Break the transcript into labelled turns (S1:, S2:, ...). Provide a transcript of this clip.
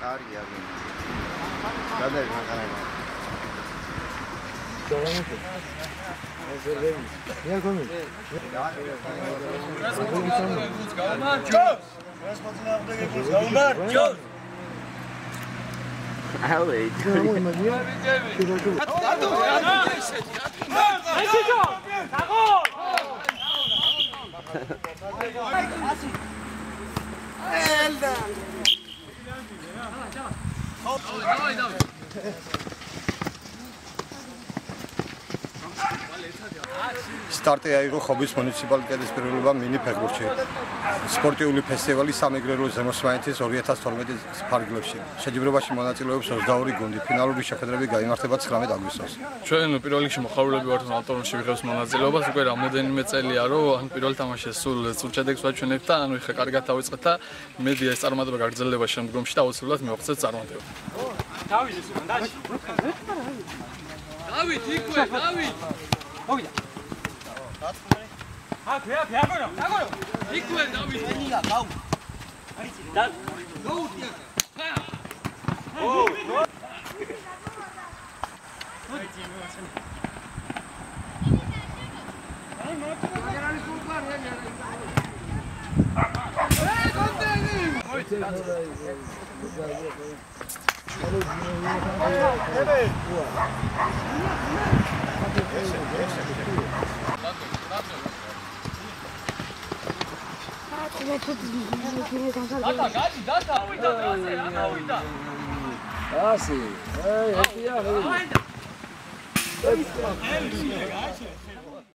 S1: კარგი არის. გადაი მაგარანა. სტარტი აიღო ხობის მუნიციპალიტეტის პირველობა მინი ფეხბურთში. სპორტიული ფესტივალი სამეგრელო ზემოსვანეთის 2012 ფარგლებში. შეჯიბრებაში მონაწილეობს 22 გუნდი. ფინალური შეხვედრები გაიმართება 19 აგვისტოს.
S2: ჩვენ პირველ რიგში მოხარულები ვართ ავტორში ვიღებს მონაწილეობას. უკვე რამოდენიმე წელია რომ ან პირველ თამაშზე სულ შედეგს ვაჩვენებთ და ანუ ხა კარგად დავიწყეთ და მედია ეს წარმატება გაგრძელდება შემდგომში და აუცილებლად მივახცეთ წარმატება.
S3: დავით იქვე, დავით. მოვიდა. აგორო. იქვე დავით. ენია, გაუ. არიცი. და გაუტია. ო. არიცი, მოასწრე. აი, მაგარი სულყარი არის. კონტენი. მოიცი. Data.